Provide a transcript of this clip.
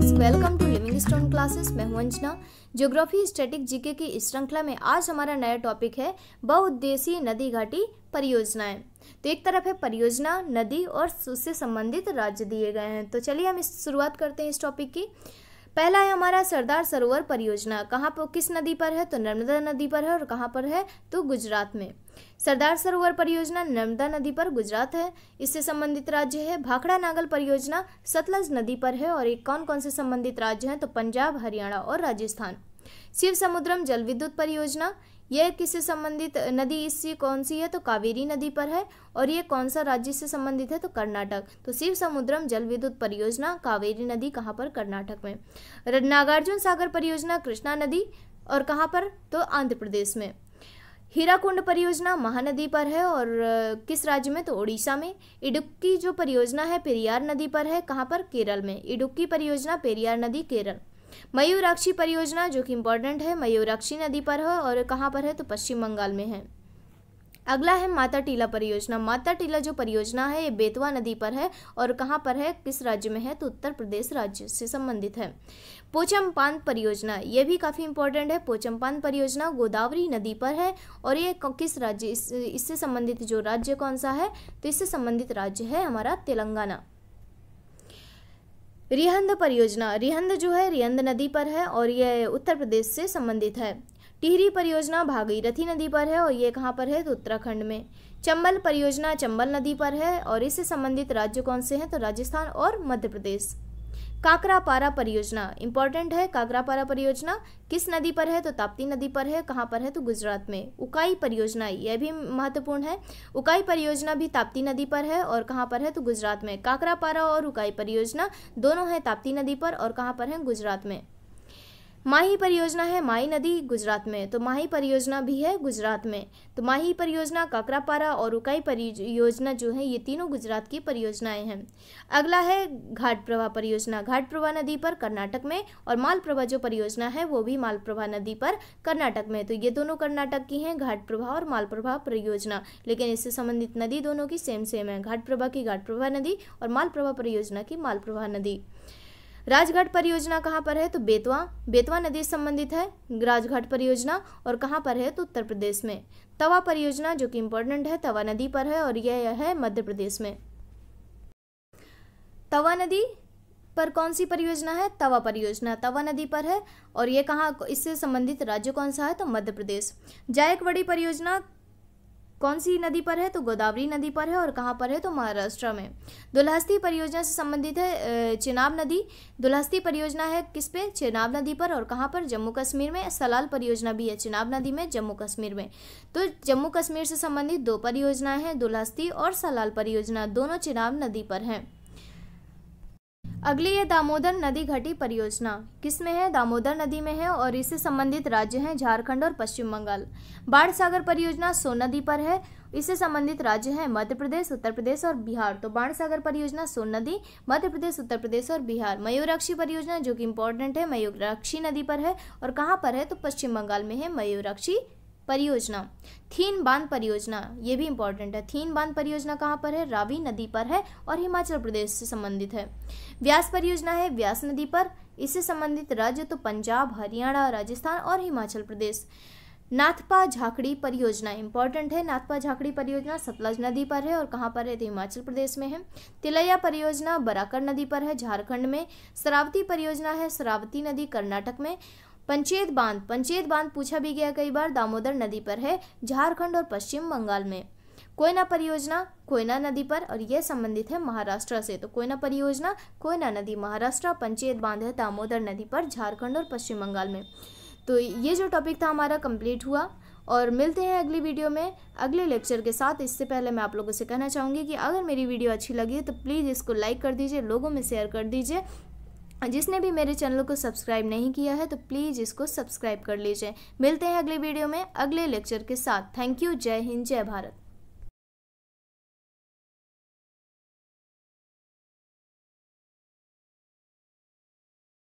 Students, welcome to living stone classes. मैं हूं Anjana. Geography static GK की इस श्रृंखला में आज हमारा नया टॉपिक है बहुउद्देशीय नदी घाटी परियोजनाएं। तो एक तरफ है परियोजना, नदी और उससे संबंधित राज्य दिए गए हैं। तो चलिए हम शुरुआत करते हैं इस टॉपिक की। पहला है हमारा सरदार सरोवर परियोजना। कहाँ पर, किस नदी पर है? तो नर्मदा नदी पर है। और कहाँ पर है? तो गुजरात में। सरदार सरोवर परियोजना नर्मदा नदी पर, गुजरात है। इससे संबंधित राज्य है भाखड़ा नागल परियोजना, सतलज नदी पर है। और एक कौन कौन से संबंधित राज्य हैं? तो पंजाब, हरियाणा और राजस्थान। शिव समुद्रम जल विद्युत परियोजना, यह किससे संबंधित नदी इससे कौन सी है? तो कावेरी नदी पर है। और ये कौन सा राज्य से संबंधित है? तो कर्नाटक। तो शिव समुद्रम जल विद्युत परियोजना कावेरी नदी कहाँ पर? कर्नाटक में। नागार्जुन सागर परियोजना कृष्णा नदी, और कहाँ पर? तो आंध्र प्रदेश में। हीराकुंड परियोजना महानदी पर है, और किस राज्य में? तो ओडिशा में। इडुक्की जो परियोजना है पेरियार नदी पर है, कहाँ पर? केरल में। इडुक्की परियोजना पेरियार नदी, केरल। मयूराक्षी परियोजना जो कि इम्पोर्टेंट है, मयूराक्षी नदी पर है। और कहाँ पर है? तो पश्चिम बंगाल में है। अगला है माता टीला परियोजना। माता टीला जो परियोजना है ये बेतवा नदी पर है। और कहाँ पर है? किस राज्य में है? तो उत्तर प्रदेश राज्य से संबंधित है। पोचमपान परियोजना, ये भी काफ़ी इंपॉर्टेंट है। पोचमपान परियोजना गोदावरी नदी पर है। और ये किस राज्य, इससे संबंधित जो राज्य कौन सा है? तो इससे संबंधित राज्य है हमारा तेलंगाना। रिहंद परियोजना, रिहंद जो है रिहंद नदी पर है और यह उत्तर प्रदेश से संबंधित है। टिहरी परियोजना भागीरथी नदी पर है, और ये कहाँ पर है? तो उत्तराखंड में। चंबल परियोजना चंबल नदी पर है, और इससे संबंधित राज्य कौन से हैं? तो राजस्थान और मध्य प्रदेश। काकरापारा परियोजना इंपॉर्टेंट है। काकरापारा परियोजना किस नदी पर है? तो ताप्ती नदी पर है। कहाँ पर है? तो गुजरात में। उकाई परियोजना, यह भी महत्वपूर्ण है। उकाई परियोजना भी ताप्ती नदी पर है, और कहाँ पर है? तो गुजरात में। काकरापारा और उकाई परियोजना दोनों है ताप्ती नदी पर, और कहाँ पर है? गुजरात में। माही परियोजना है माही नदी, गुजरात में। तो माही परियोजना भी है गुजरात में। तो माही परियोजना, काकरापारा और उकाई परियोजना जो है ये तीनों गुजरात की परियोजनाएं हैं। अगला है घाटप्रभा परियोजना, घाटप्रभा नदी पर, कर्नाटक में। और मालप्रभा जो परियोजना है वो भी मालप्रभा नदी पर, कर्नाटक में। तो ये दोनों कर्नाटक की हैं, घाटप्रभा और मालप्रभा परियोजना। लेकिन इससे संबंधित नदी दोनों की सेम है। घाटप्रभा की घाटप्रभा नदी और मालप्रभा परियोजना की मालप्रभा नदी। राजघाट परियोजना कहाँ पर है? तो बेतवा नदी से संबंधित है राजघाट परियोजना, और कहाँ पर है? तो उत्तर प्रदेश में। तवा परियोजना जो कि इम्पोर्टेंट है, तवा नदी पर है, और यह है मध्य प्रदेश में। तवा नदी पर कौन सी परियोजना है? तवा परियोजना तवा नदी पर है, और यह कहाँ, इससे संबंधित राज्य कौन सा है? तो मध्य प्रदेश। जायकवाड़ी परियोजना कौन सी नदी पर है? तो गोदावरी नदी पर है, और कहाँ पर है? तो महाराष्ट्र में। दुल्हस्ती परियोजना से संबंधित है चेनाब नदी। दुल्हस्ती परियोजना है किस पे? चेनाब नदी पर, और कहाँ पर? जम्मू कश्मीर में। सलाल परियोजना भी है चेनाब नदी में, जम्मू कश्मीर में। तो जम्मू कश्मीर से संबंधित दो परियोजनाएं हैं, दुल्हस्ती और सलाल परियोजना, दोनों चेनाब नदी पर हैं। अगली है दामोदर नदी घाटी परियोजना, किस में है? दामोदर नदी में है, और इससे संबंधित राज्य हैं झारखंड और पश्चिम बंगाल। बाढ़ सागर परियोजना सोन नदी पर है, इससे संबंधित राज्य हैं मध्य प्रदेश, उत्तर प्रदेश और बिहार। तो बाढ़ सागर परियोजना सोन नदी, मध्य प्रदेश, उत्तर प्रदेश और बिहार। मयूराक्षी परियोजना जो कि इम्पोर्टेंट है, मयूराक्षी नदी पर है, और कहाँ पर है? तो पश्चिम बंगाल में है मयूराक्षी परियोजना। थीन बांध परियोजना, ये भी इंपॉर्टेंट है। थीन बांध परियोजना कहाँ पर है? रावी नदी पर है, और हिमाचल प्रदेश से संबंधित है। व्यास परियोजना है व्यास नदी पर, इससे संबंधित राज्य तो पंजाब, हरियाणा, राजस्थान और हिमाचल प्रदेश। नाथपा झाकड़ी परियोजना इंपॉर्टेंट है। नाथपा झाकड़ी परियोजना सतलज नदी पर है, और कहाँ पर है? तो हिमाचल प्रदेश में है। तिलैया परियोजना बराकर नदी पर है, झारखंड में। शरावती परियोजना है शरावती नदी, कर्नाटक में। पंचेत बांध पूछा भी गया कई बार, दामोदर नदी पर है, झारखंड और पश्चिम बंगाल में। कोयना परियोजना कोयना नदी पर, और यह संबंधित है महाराष्ट्र से। तो कोयना परियोजना कोयना नदी महाराष्ट्र, पंचेत बांध है दामोदर नदी पर, झारखंड और पश्चिम बंगाल में। तो ये जो टॉपिक था हमारा कंप्लीट हुआ, और मिलते हैं अगली वीडियो में अगले लेक्चर के साथ। इससे पहले मैं आप लोगों से कहना चाहूँगी कि अगर मेरी वीडियो अच्छी लगी तो प्लीज़ इसको लाइक कर दीजिए, लोगों में शेयर कर दीजिए। जिसने भी मेरे चैनल को सब्सक्राइब नहीं किया है तो प्लीज़ इसको सब्सक्राइब कर लीजिए। मिलते हैं अगले वीडियो में अगले लेक्चर के साथ। Thank you. जय हिंद, जय भारत।